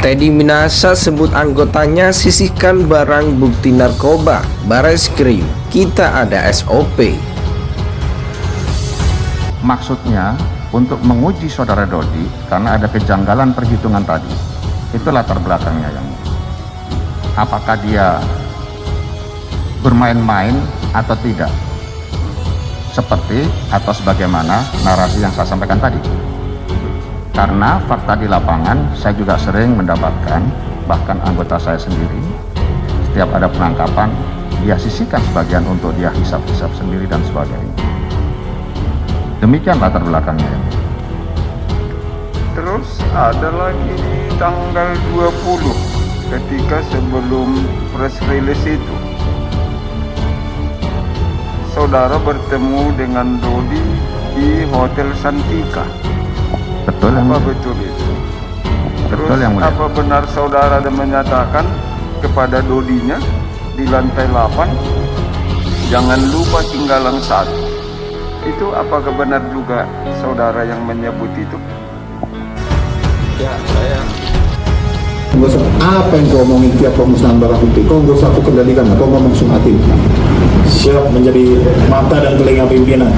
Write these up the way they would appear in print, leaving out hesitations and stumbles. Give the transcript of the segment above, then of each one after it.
Teddy Minahasa sebut anggotanya sisihkan barang bukti narkoba. Bareskrim, kita ada SOP. Maksudnya untuk menguji saudara Dodi karena ada kejanggalan perhitungan tadi. Itu latar belakangnya yang apakah dia bermain-main atau tidak, seperti atau sebagaimana narasi yang saya sampaikan tadi. Karena fakta di lapangan saya juga sering mendapatkan, bahkan anggota saya sendiri setiap ada penangkapan dia sisihkan sebagian untuk dia hisap-hisap sendiri dan sebagainya. Demikian latar belakangnya. Terus ada lagi di tanggal 20 ketika sebelum press release itu saudara bertemu dengan Dodi di Hotel Santika. Betul apa betul itu? Terus betul yang mulia. apa benar saudara ada menyatakan kepada Dodinya di lantai 8 jangan lupa tinggalan 1? Itu apakah benar juga saudara yang menyebut itu? Ya, saya Nggak usah apa yang kau omongin tiap pemusnahan barang bukti, kau nggak usah aku kendalikan, kau ngomong sumatin. Siap menjadi mata dan telinga pimpinan.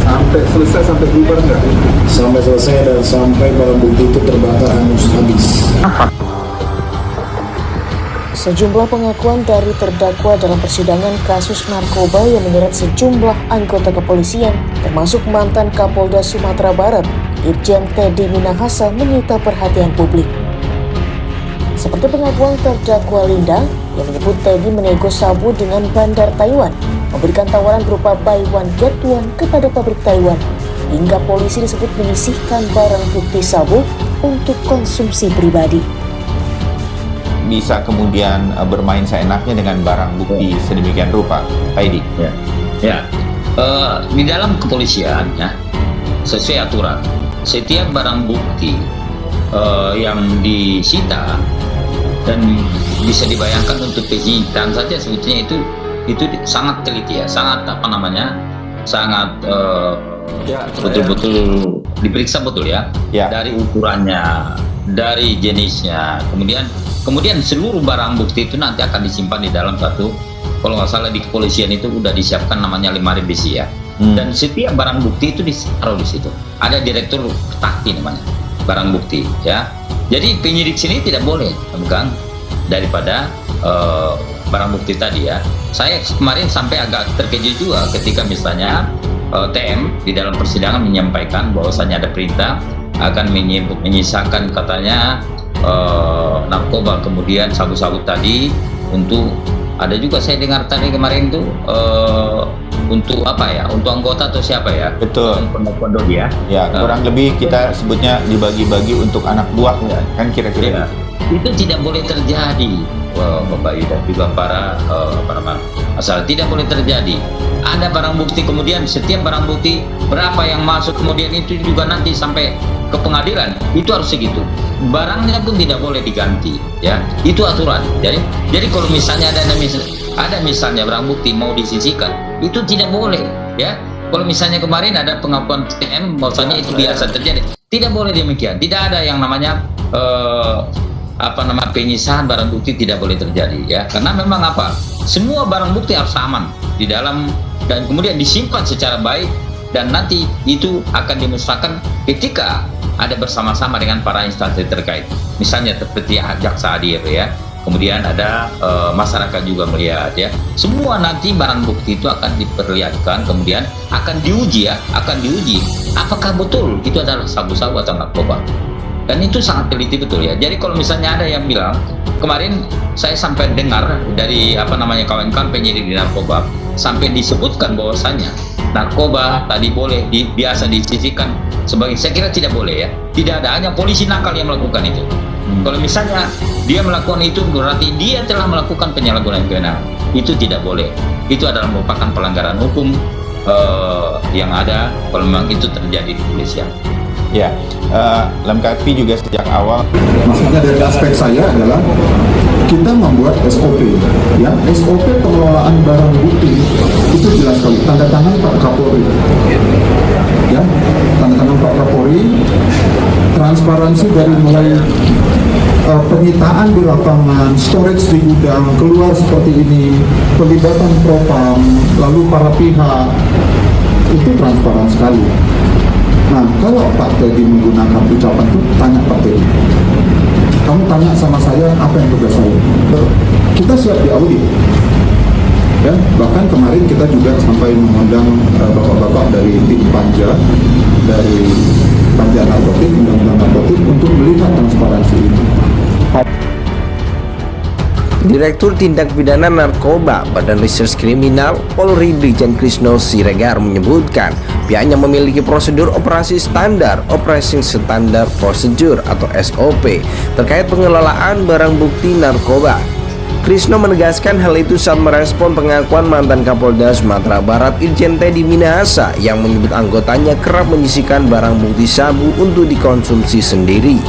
Sampai selesai, sampai bubar nggak? Sampai selesai dan sampai barang bukti itu terbakar hangus habis. Sejumlah pengakuan dari terdakwa dalam persidangan kasus narkoba yang menyeret sejumlah anggota kepolisian, termasuk mantan Kapolda Sumatera Barat, Irjen Teddy Minahasa, menyita perhatian publik. Seperti pengakuan terdakwa Linda yang menyebut Teddy menego sabu dengan bandar Taiwan, memberikan tawaran berupa buy one get one kepada pabrik Taiwan, hingga polisi disebut menyisihkan barang bukti sabu untuk konsumsi pribadi. bisa kemudian bermain seenaknya dengan barang bukti sedemikian rupa, Pak Edi. Di dalam kepolisian ya, sesuai aturan, setiap barang bukti yang disita dan bisa dibayangkan untuk penyitaan saja sebetulnya itu sangat teliti ya, sangat sangat betul-betul diperiksa betul ya, dari ukurannya, dari jenisnya, kemudian seluruh barang bukti itu nanti akan disimpan di dalam satu, kalau nggak salah di kepolisian itu udah disiapkan namanya lemari besi ya. Dan setiap barang bukti itu ditaruh di situ. Ada direktur takti namanya barang bukti ya. Jadi penyidik sini tidak boleh memegang daripada barang bukti tadi ya. Saya kemarin sampai agak terkejut juga ketika misalnya TM di dalam persidangan menyampaikan bahwasanya ada perintah akan menyisakan katanya narkoba, kemudian sabu-sabu tadi untuk, ada juga saya dengar tadi kemarin tuh untuk apa ya, untuk anggota atau siapa ya? Betul. Pengakuan Dodi ya. Ya, kurang lebih kita sebutnya dibagi-bagi untuk anak buahnya, kan kira-kira. Itu tidak boleh terjadi, Bapak Ida dan juga para asal tidak boleh terjadi. Ada barang bukti, kemudian setiap barang bukti berapa yang masuk, kemudian itu juga nanti sampai ke pengadilan itu harus segitu. Barangnya pun tidak boleh diganti, ya. Itu aturan. Jadi kalau misalnya ada misalnya barang bukti mau disisihkan, itu tidak boleh, ya. Kalau misalnya kemarin ada pengakuan TM bahwasanya itu biasa terjadi, tidak boleh demikian. Tidak ada yang namanya penyisahan barang bukti, tidak boleh terjadi ya, karena memang semua barang bukti harus aman di dalam dan kemudian disimpan secara baik, dan nanti itu akan dimusnahkan ketika ada bersama-sama dengan para instansi terkait, misalnya seperti jaksa hadir ya, kemudian ada masyarakat juga melihat ya, semua nanti barang bukti itu akan diperlihatkan, kemudian akan diuji apakah betul itu adalah sabu-sabu atau narkoba. Dan itu sangat teliti betul ya. Jadi kalau misalnya ada yang bilang, kemarin saya sampai dengar dari kawan-kawan penyidik di narkoba sampai disebutkan bahwasanya narkoba tadi boleh biasa disisihkan sebagai, saya kira tidak boleh ya. Tidak ada, hanya polisi nakal yang melakukan itu. Kalau misalnya dia melakukan itu berarti dia telah melakukan penyalahgunaan kewenangan. Itu tidak boleh. Itu adalah merupakan pelanggaran hukum yang ada kalau memang itu terjadi di kepolisian. Ya, lengkapi juga sejak awal. Maksudnya dari aspek saya adalah kita membuat SOP, ya. SOP pengelolaan barang bukti itu jelas sekali, tanda tangan Pak Kapolri. Ya, tanda tangan Pak Kapolri, transparansi dari mulai penyitaan di lapangan, storage di gudang, keluar seperti ini, pelibatan propam, lalu para pihak, itu transparan sekali. Nah, kalau Pak Teddy menggunakan ucapan itu, tanya Pak Teddy. Kamu tanya sama saya, apa yang tugas saya? Kita siap diaudit. Ya, bahkan kemarin kita juga sampai mengundang bapak-bapak dari tim Panja, dari Panja Narkotik, Undang-Undang Narkotik untuk melihat transparansi ini. Direktur Tindak Pidana Narkoba Badan Reserse Kriminal Polri Brigjen Krisno Siregar menyebutkan pihaknya memiliki prosedur operasi standar Operating Standard Procedure atau SOP terkait pengelolaan barang bukti narkoba. Krisno menegaskan hal itu saat merespon pengakuan mantan Kapolda Sumatera Barat Irjen Teddy Minahasa yang menyebut anggotanya kerap menyisihkan barang bukti sabu untuk dikonsumsi sendiri.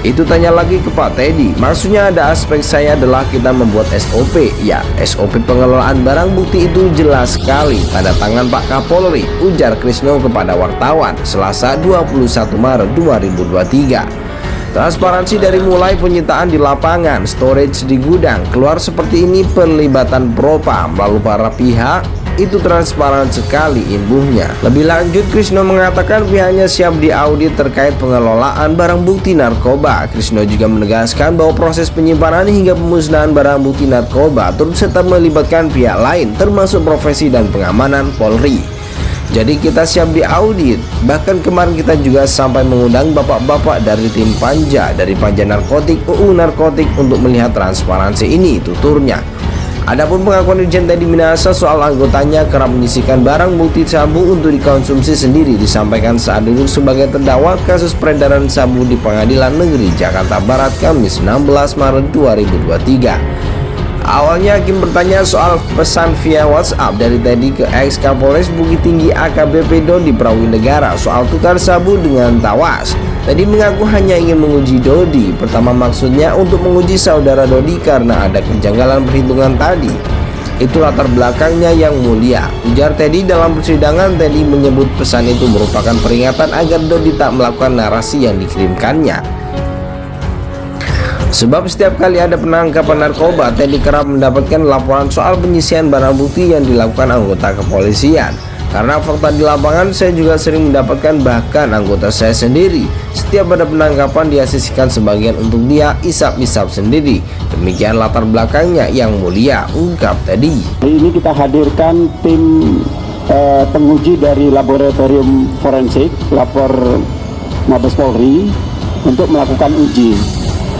Itu tanya lagi ke Pak Teddy, maksudnya ada aspek saya adalah kita membuat SOP. Ya, SOP pengelolaan barang bukti itu jelas sekali, tanda tangan Pak Kapolri, ujar Krisno kepada wartawan Selasa 21 Maret 2023. Transparansi dari mulai penyitaan di lapangan, storage di gudang, keluar seperti ini, pelibatan propam, lalu para pihak, itu transparan sekali imbuhnya. Lebih lanjut, Krisno mengatakan pihaknya siap diaudit terkait pengelolaan barang bukti narkoba. Krisno juga menegaskan bahwa proses penyimpanan hingga pemusnahan barang bukti narkoba turut serta melibatkan pihak lain termasuk profesi dan pengamanan Polri. Jadi kita siap diaudit. Bahkan kemarin kita juga sampai mengundang bapak-bapak dari tim Panja, dari Panja Narkotik, UU Narkotik untuk melihat transparansi ini, tuturnya. Adapun pengakuan Irjen Teddy Minahasa soal anggotanya kerap menyisihkan barang bukti sabu untuk dikonsumsi sendiri disampaikan saat duduk sebagai terdakwa kasus peredaran sabu di Pengadilan Negeri Jakarta Barat Kamis 16 Maret 2023. Awalnya hakim bertanya soal pesan via WhatsApp dari Teddy ke ex Kapolres Bukit Tinggi AKBP Dodi Prawinegara soal tukar sabu dengan Tawas. Teddy mengaku hanya ingin menguji Dodi. Pertama maksudnya untuk menguji saudara Dodi karena ada kejanggalan perhitungan tadi. Itu latar belakangnya yang mulia, ujar Teddy. Dalam persidangan, Teddy menyebut pesan itu merupakan peringatan agar Dodi tak melakukan narasi yang dikirimkannya. Sebab setiap kali ada penangkapan narkoba, Teddy kerap mendapatkan laporan soal penyisihan barang bukti yang dilakukan anggota kepolisian. Karena fakta di lapangan, saya juga sering mendapatkan bahkan anggota saya sendiri. Setiap ada penangkapan dia sisihkan sebagian untuk dia isap-isap sendiri. Demikian latar belakangnya yang mulia, ungkap Teddy. Hari ini kita hadirkan tim penguji dari laboratorium forensik, lapor Mabes Polri untuk melakukan uji.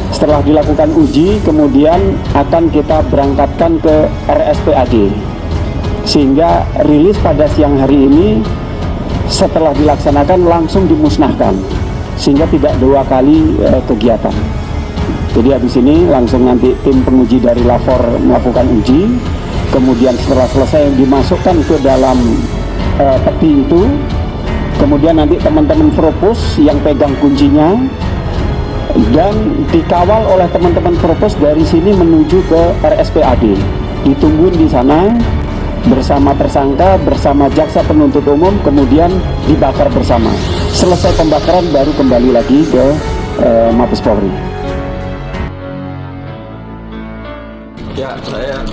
Setelah dilakukan uji, kemudian akan kita berangkatkan ke RSPAD, sehingga rilis pada siang hari ini setelah dilaksanakan langsung dimusnahkan, sehingga tidak 2 kali kegiatan. Jadi habis ini langsung nanti tim penguji dari lapor melakukan uji, kemudian setelah selesai dimasukkan ke dalam peti itu, kemudian nanti teman-teman Propos yang pegang kuncinya dan dikawal oleh teman-teman Propos dari sini menuju ke RSPAD. Ditungguin di sana bersama tersangka, bersama jaksa penuntut umum, kemudian dibakar bersama. Selesai pembakaran baru kembali lagi ke Mabes Polri. Ya, saya